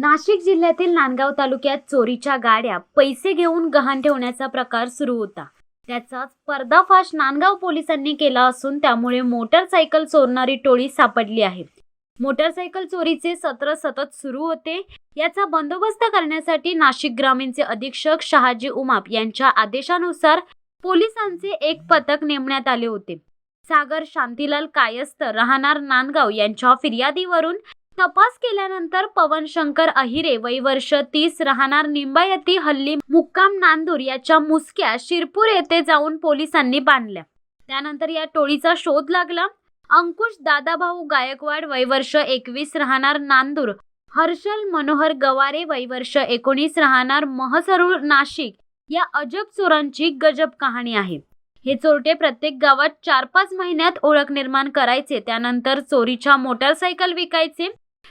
नाशिक जिल्ह्यातील नांदगाव तालुक्यात चोरीच्या गाड्या पैसे घेऊन गहाण ठेवण्याचा प्रकार सुरू होता। त्याचाच पर्दाफाश नांदगाव पोलिसांनी केला असून त्यामुळे मोटरसायकल चोरणारी टोळी सापडली आहे। मोटरसायकल चोरीचे सत्र सतत सुरू होते। याचा बंदोबस्त करण्यासाठी नाशिक ग्रामीणचे अधीक्षक शहाजी उमाप यांच्या आदेशानुसार पोलिसांचे एक पथक नेमण्यात आले होते। सागर शांतीलाल कायस्थ राहणार नांदगाव यांच्या फिर्यादीवरून तपास केल्यानंतर पवन शंकर अहिरे वय वर्ष 30 राहणार निंबायती हल्ली मुक्काम नांदूर याच्या मुसक्या शिरपूर येथे जाऊन पोलिसांनी बांधल्या। त्यानंतर या टोळीचा शोध लागला। अंकुश दादाभाऊ गायकवाड वय वर्ष 21 राहणार नांदूर, हर्षल मनोहर गवारे वय वर्ष 19 राहणार महसरूळ नाशिक या अजब चोरांची गजब कहाणी आहे। हे चोरटे प्रत्येक गावात 4-5 महिन्यात ओळख निर्माण करायचे, त्यानंतर चोरीच्या मोटरसायकल विकायचे।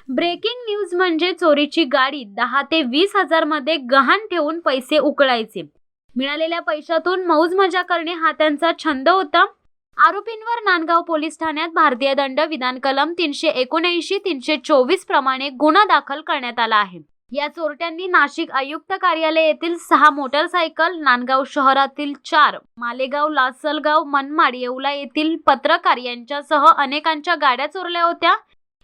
ब्रेकिंग न्यूज म्हणजे चोरीची गाडी 10 ते 20 हजार मध्ये गहाण ठेवून पैसे उकळायचे। मिळालेल्या पैशातून मौज मजा करणे हा त्यांचा छंद होता। आरोपींवर नांदगाव पोलीस ठाण्यात भारतीय दंड विधान कलम 379-324 प्रमाणे गुन्हा दाखल करण्यात आला आहे। या चोरट्यांनी नाशिक आयुक्त कार्यालय येथील 6 मोटरसायकल, नांदगाव शहरातील 4, मालेगाव, लासलगाव, मनमाड, येवला येथील पत्रकार यांच्यासह अनेकांच्या गाड्या चोरल्या होत्या।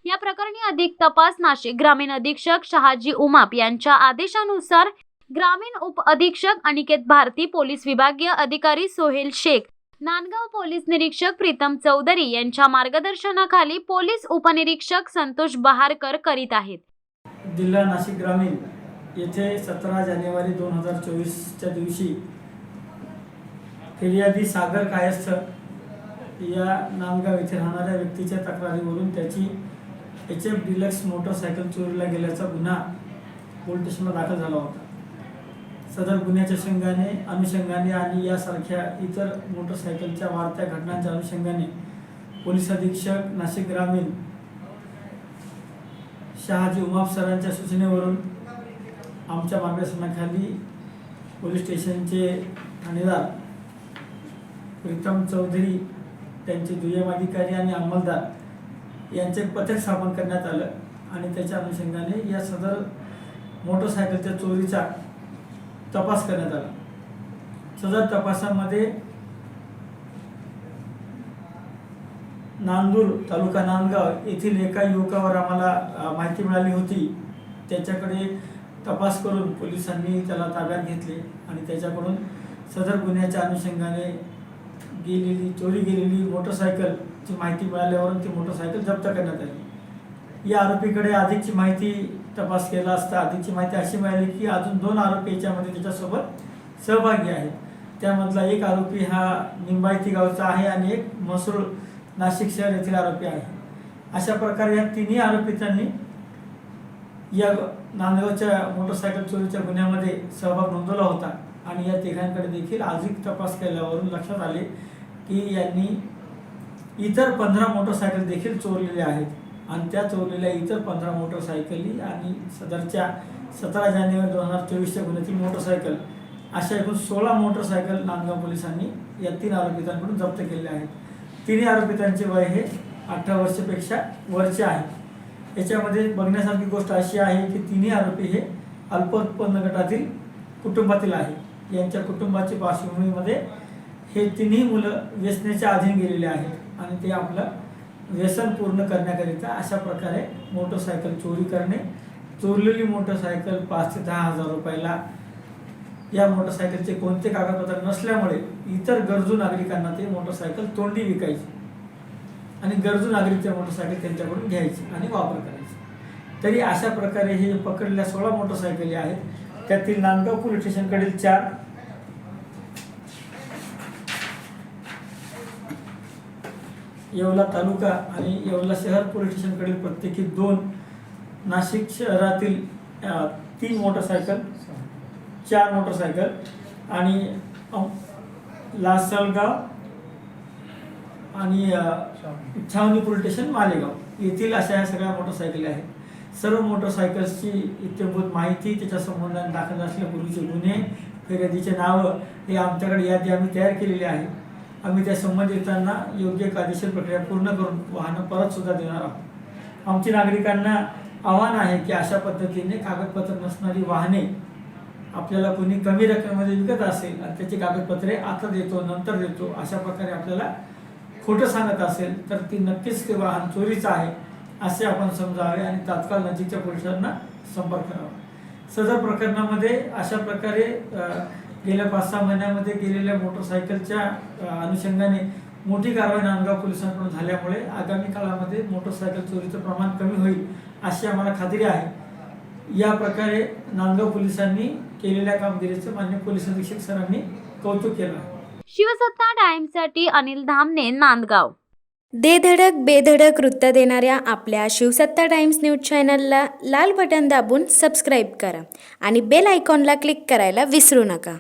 या प्रकरणी अधिक तपास नाशिक ग्रामीण अधीक्षक शहाजी उमाप यांच्या आदेशानुसार ग्रामीण उप अधीक्षक अनिकेत भारती, पोलीस विभागीय अधिकारी सोहेल शेख, नांदगाव पोलीस निरीक्षक प्रीतम चौधरी यांच्या मार्गदर्शनाखाली पोलीस उपनिरीक्षक संतोष बहारकर करीत आहेत। जिल्हा नाशिक ग्रामीण येथे 17 जानेवारी 2024च्या दिवशी फिर्यादी सागर कायस्थ या नांदगाव येथे राहणाऱ्या व्यक्तीच्या तक्रारीवरून त्याची HF डिलक्स मोटरसायकल चोरीला गेल्याचा गुन्हा पोलीस स्टेशनला दाखल झाला होता। सदर गुन्ह्याच्या अनुषंगाने आणि यासारख्या इतर मोटरसायकलच्या वाढत्या घटनांच्या अनुषंगाने पोलीस अधीक्षक नाशिक ग्रामीण शहाजी उमाप सरांच्या सूचनेवरून आमच्या मार्गदर्शनाखाली पोलीस स्टेशनचे ठाणेदार प्रीतम चौधरी, त्यांचे दुय्यम अधिकारी आणि अंमलदार यांचे पथक स्थापन करण्यात आलं आणि त्याच्या अनुषंगाने या सदर मोटरसायकलच्या चोरीचा तपास करण्यात आला। सदर तपासामध्ये नांदूर तालुका नांदगाव येथील एका युवकावर आम्हाला माहिती मिळाली होती। त्याच्याकडे तपास करून पोलिसांनी त्याला ताब्यात घेतले आणि त्याच्याकडून सदर गुन्ह्याच्या अनुषंगाने चोरी गेलेली मोटरसायकलची माहिती मिळाल्यावरून ती मोटरसायकल जप्त करण्यात आली। या आरोपीकडे अधिकची माहिती तपास केला असता अधिकची माहिती अशी मिळाली की अजून 2 आरोपी याच्यामध्ये त्याच्यासोबत सहभागी आहेत। त्यामधला एक आरोपी हा निंबायती गावचा आहे आणि एक महसूळ नाशिक शहर येथील आरोपी आहे। अशा प्रकारे या तिन्ही आरोपितांनी या नांदगावच्या मोटरसायकल चोरीच्या गुन्ह्यामध्ये सहभाग नोंदवला होता आणि या तिघांकडे देखील अधिक तपास केल्यावरून लक्षात आले की यांनी इतर 15 मोटरसायकल देखील चोरलेल्या आहेत आणि त्या चोरलेल्या इतर 15 मोटरसायकली आणि सदरच्या 17 जानेवारी 2024च्या गुन्ह्यातील मोटरसायकल अशा एकूण 16 मोटरसायकल नांदगाव पोलिसांनी या 3 आरोपितांकडून जप्त केले आहेत। तिन्ही आरोपितांचे वय हे 18 वर्षापेक्षा वरचे आहे। याच्यामध्ये बघण्यासारखी गोष्ट अशी आहे की तिन्ही आरोपी हे अल्पोत्पन्न गटातील कुटुंबातील आहे। यांच्या कुटुंबाच्या पार्श्वभूमीमध्ये हे तिन्ही मुलं व्यसनाच्या अधीन गेलेले आहेत आणि ते आपलं व्यसन पूर्ण करण्याकरिता अशा प्रकारे मोटरसायकल चोरी करणे, चोरलेली मोटरसायकल 5 ते 10 हजार रुपयाला, या मोटरसायकलचे कोणते कागदपत्र नसल्यामुळे इतर गरजू नागरिकांना ते मोटरसायकल तोंडी विकायची आणि गरजू नागरिक ते मोटरसायकल त्यांच्याकडून घ्यायची आणि वापर करायची। तरी अशा प्रकारे हे पकडलेल्या 16 मोटरसायकली आहेत त्यातील नांदगाव पोलीस स्टेशनकडील 4, येवला तालुका आणि येवला शहर पोलीस स्टेशनकडील प्रत्येकी 2, नाशिक शहरातील 3 मोटरसायकल, 4 मोटरसायकल आणि लासलगाव आणि छावणी पोलीस स्टेशन मालेगाव येथील अशा ह्या सगळ्या मोटरसायकली आहेत। सर्व मोटरसायकल्सची इत्यंभूत माहिती, त्याच्या संबंधाने दाखल असलेले पूर्वीचे गुन्हे, फिर्यादीचे नावं हे आमच्याकडे यादी आम्ही तयार केलेली आहे। आम्ही त्या संबंधितांना योग्य कायदेशीर प्रक्रिया पूर्ण करून वाहनं परत सुद्धा देणार आहोत। आमची नागरिकांना आव्हान आहे की अशा पद्धतीने कागदपत्र नसणारी वाहने आपल्याला कोणी कमी रकमेमध्ये विकत असेल आणि त्याची कागदपत्रे आता देतो नंतर देतो अशा प्रकारे आपल्याला खोटं सांगत असेल तर ती नक्कीच ते वाहन चोरीचं आहे असे आपण समजावे आणि तात्काळ नजीकच्या पोलिसांना संपर्क करावा. सदर प्रकरणामध्ये अशा प्रकारे गेल्या 5-6 महिन्यामध्ये गेलेल्या मोटरसायकलच्या अनुषंगाने मोठी कारवाई नांदगाव पोलिसांकडून झाल्यामुळे आगामी काळामध्ये मोटरसायकल चोरीचं प्रमाण कमी होईल अशी आम्हाला खात्री आहे. या प्रकारे नांदगाव पोलिसांनी केलेल्या कामगिरीचं माननीय पोलीस अधीक्षक सरांनी कौतुक केलं आहे. शिवसत्ता टाइम्ससाठी अनिल धामणे, नांदगाव. दे धडक बेधडक वृत्त देणाऱ्या आपल्या शिवसत्ता टाइम्स न्यूज चॅनलला लाल बटन दाबून सबस्क्राईब करा आणि बेल आयकॉनला क्लिक करायला विसरू नका.